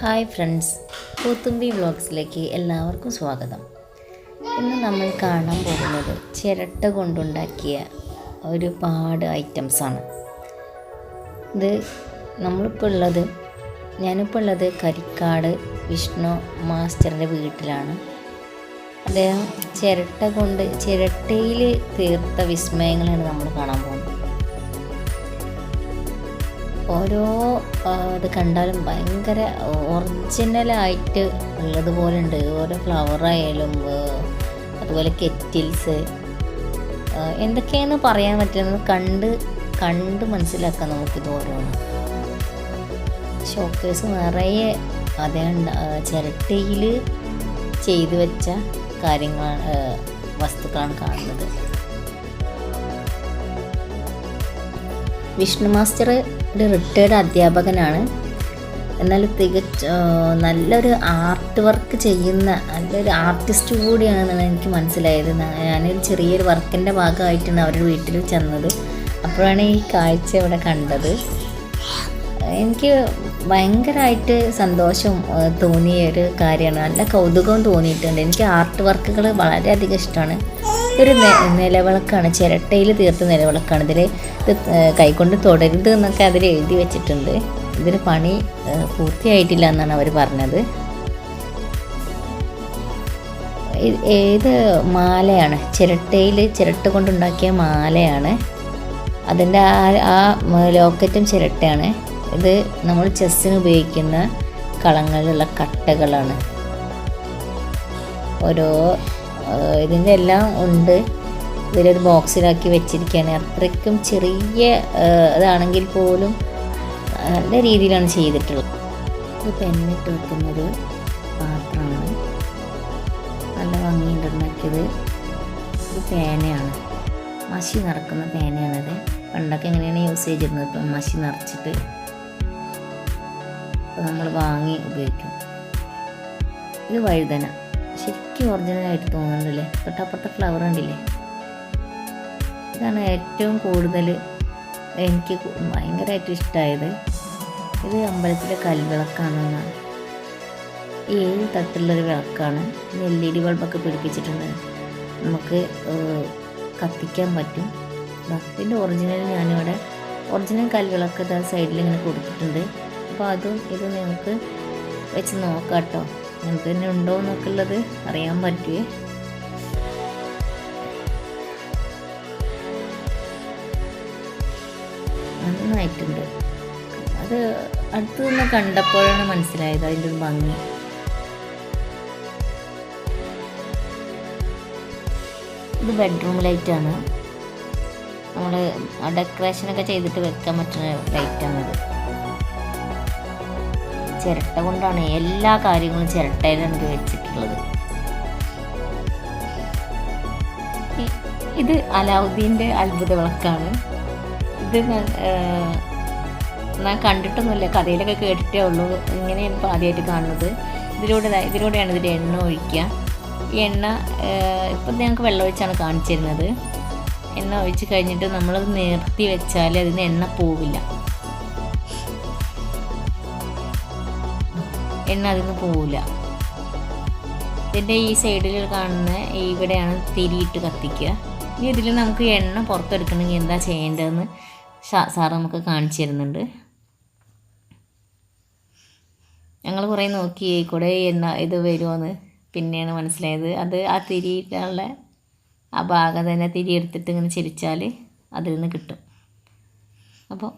Hi friends, പൂത്തുമ്പി വ്ളോഗ്സിലേക്ക് എല്ലാവർക്കും സ്വാഗതം. ഇന്ന് നമ്മൾ കാണാൻ പോകുന്നത് ചിരട്ട കൊണ്ടുണ്ടാക്കിയ ഒരുപാട് ഐറ്റംസാണ്. ഇത് ഞാനിപ്പോൾ ഉള്ളത് കരിക്കാട് വിഷ്ണു മാസ്റ്ററിൻ്റെ വീട്ടിലാണ്. അദ്ദേഹം ചിരട്ടയിൽ തീർത്ത വിസ്മയങ്ങളാണ് നമ്മൾ കാണാൻ പോകുന്നത്. ഓരോ ഇത് കണ്ടാലും ഭയങ്കര ഒറിജിനലായിട്ട് ഉള്ളതുപോലെ ഉണ്ട്. ഓരോ ഫ്ലവറായാലും അതുപോലെ കെറ്റിൽസ് എന്തൊക്കെയാണെന്ന് പറയാൻ പറ്റുന്നത് കണ്ട് മനസ്സിലാക്കാം നമുക്കിത് ഓരോന്ന്. ഷോക്കേസ് നിറയെ അതേ ചിരട്ടയിൽ ചെയ്തു വെച്ച കാര്യങ്ങളാണ്, വസ്തുക്കളാണ് കാണുന്നത്. വിഷ്ണു മാസ്റ്റർ ഒരു റിട്ടയർഡ് അധ്യാപകനാണ്. എന്നാൽ നല്ലൊരു ആർട്ട് വർക്ക് ചെയ്യുന്ന നല്ലൊരു ആർട്ടിസ്റ്റ് കൂടിയാണെന്നാണ് എനിക്ക് മനസ്സിലായത്. ഞാനൊരു ചെറിയൊരു വർക്കിൻ്റെ ഭാഗമായിട്ടാണ് അവരുടെ വീട്ടിൽ ചെന്നത്. അപ്പോഴാണ് ഈ കാഴ്ച ഇവിടെ കണ്ടത്. എനിക്ക് ഭയങ്കരമായിട്ട് സന്തോഷം തോന്നിയ ഒരു കാര്യമാണ്. നല്ല കൗതുകവും തോന്നിയിട്ടുണ്ട്. എനിക്ക് ആർട്ട് വർക്കുകൾ വളരെയധികം ഇഷ്ടമാണ്. ഒരു നിലവിളക്കാണ്, ചിരട്ടയിൽ തീർത്ത നിലവിളക്കാണ്. ഇതിൽ കൈകൊണ്ട് തൊടരുത് എന്നൊക്കെ അതിൽ എഴുതി വെച്ചിട്ടുണ്ട്. ഇതിന് പണി പൂർത്തിയായിട്ടില്ല എന്നാണ് അവർ പറഞ്ഞത്. ഇത് മാലയാണ്, ചിരട്ട കൊണ്ടുണ്ടാക്കിയ മാലയാണ്. അതിൻ്റെ ആ ലോക്കറ്റും ചിരട്ടയാണ്. ഇത് നമ്മൾ ചെസ്സിന് ഉപയോഗിക്കുന്ന കളങ്ങളിലുള്ള കട്ടകളാണ്. ഇതിൻ്റെ എല്ലാം ഉണ്ട്. ഇതിലൊരു ബോക്സിലാക്കി വെച്ചിരിക്കുകയാണ്. അത്രയ്ക്കും ചെറിയ ഇതാണെങ്കിൽ പോലും നല്ല രീതിയിലാണ് ചെയ്തിട്ടുള്ളത്. ഇത് പെന്നിട്ട് വെക്കുന്നൊരു പാത്രമാണ്, നല്ല ഭംഗിയുണ്ടാക്കിയത്. ഇത് പേനയാണ്, മഷി നിറക്കുന്ന പേനയാണിത്. പണ്ടൊക്കെ എങ്ങനെയാണ് യൂസ് ചെയ്തിരുന്നത്. ഇപ്പം മഷി നിറച്ചിട്ട് നമ്മൾ വാങ്ങി ഉപയോഗിക്കും. ഇത് വഴുതന, ശരിക്കും ഒറിജിനലായിട്ട് തോന്നുന്നുണ്ടല്ലേ. തൊട്ടപ്പുറത്ത ഫ്ലവർ ഉണ്ടല്ലേ. ഇതാണ് ഏറ്റവും കൂടുതൽ എനിക്ക് ഭയങ്കരമായിട്ട് ഇഷ്ടമായത്. ഇത് അമ്പലത്തിലെ കൽവിളക്കാണെന്നാണ്. 7 തട്ടുള്ളൊരു വിളക്കാണ്. LED ബൾബൊക്കെ പിടിപ്പിച്ചിട്ടുണ്ട്. നമുക്ക് കത്തിക്കാൻ പറ്റും. ഇതിൻ്റെ ഒറിജിനൽ ഞാനിവിടെ ഒറിജിനൽ കൽവിളക്ക് സൈഡിൽ ഇങ്ങനെ കൊടുത്തിട്ടുണ്ട്. അപ്പോൾ ഇത് നിങ്ങൾക്ക് വെച്ച് നോക്കാം കേട്ടോ. നിങ്ങൾക്ക് തന്നെ ഉണ്ടോ എന്നൊക്കെ ഉള്ളത് അറിയാൻ പറ്റുമേ. നന്നായിട്ടുണ്ട്. അത് അടുത്ത് നിന്ന് കണ്ടപ്പോഴാണ് മനസ്സിലായത് അതിൻ്റെ ഒരു ഭംഗി. ഇത് ബെഡ്റൂം ലൈറ്റാണ്. നമ്മൾ ഡെക്കറേഷനൊക്കെ ചെയ്തിട്ട് വെക്കാൻ പറ്റുന്ന ലൈറ്റാണിത്. ചിരട്ട കൊണ്ടാണ് എല്ലാ കാര്യങ്ങളും ചിരട്ടയിലാണ് ഇത് വെച്ചിട്ടുള്ളത്. ഇത് അലാവുദ്ദീൻ്റെ അത്ഭുത വിളക്കാണ്. ഇത് ഞാൻ കണ്ടിട്ടൊന്നുമില്ല, കഥയിലൊക്കെ കേട്ടിട്ടേ ഉള്ളൂ. ഇങ്ങനെയാണ് ഇപ്പോൾ ആദ്യമായിട്ട് കാണുന്നത്. ഇതിലൂടെയാണ് ഇതിൽ എണ്ണ ഒഴിക്കുക. ഈ എണ്ണ ഇപ്പം ഞങ്ങൾക്ക് വെള്ളമൊഴിച്ചാണ് കാണിച്ചു തരുന്നത്. എണ്ണ ഒഴിച്ച് കഴിഞ്ഞിട്ട് നമ്മളത് നിർത്തി വെച്ചാൽ അതിന് എണ്ണ പോവില്ല. എണ്ണ അതിന് പോവില്ല. ഇതിൻ്റെ ഈ സൈഡിൽ കാണുന്ന ഇവിടെയാണ് തിരിയിട്ട് കത്തിക്കുക. ഇനി ഇതിൽ നമുക്ക് എണ്ണ പുറത്തെടുക്കണമെങ്കിൽ എന്താ ചെയ്യേണ്ടതെന്ന് സാറ് നമുക്ക് കാണിച്ചു തരുന്നുണ്ട്. ഞങ്ങൾ കുറേ നോക്കി കൂടെ എണ്ണ ഇത് വരുമോയെന്ന്. പിന്നെയാണ് മനസ്സിലായത് അത് ആ തിരിയിട്ടുള്ള ആ ഭാഗം തന്നെ തിരി എടുത്തിട്ട് ഇങ്ങനെ ചരിച്ചാൽ അതിൽ നിന്ന് കിട്ടും. അപ്പോൾ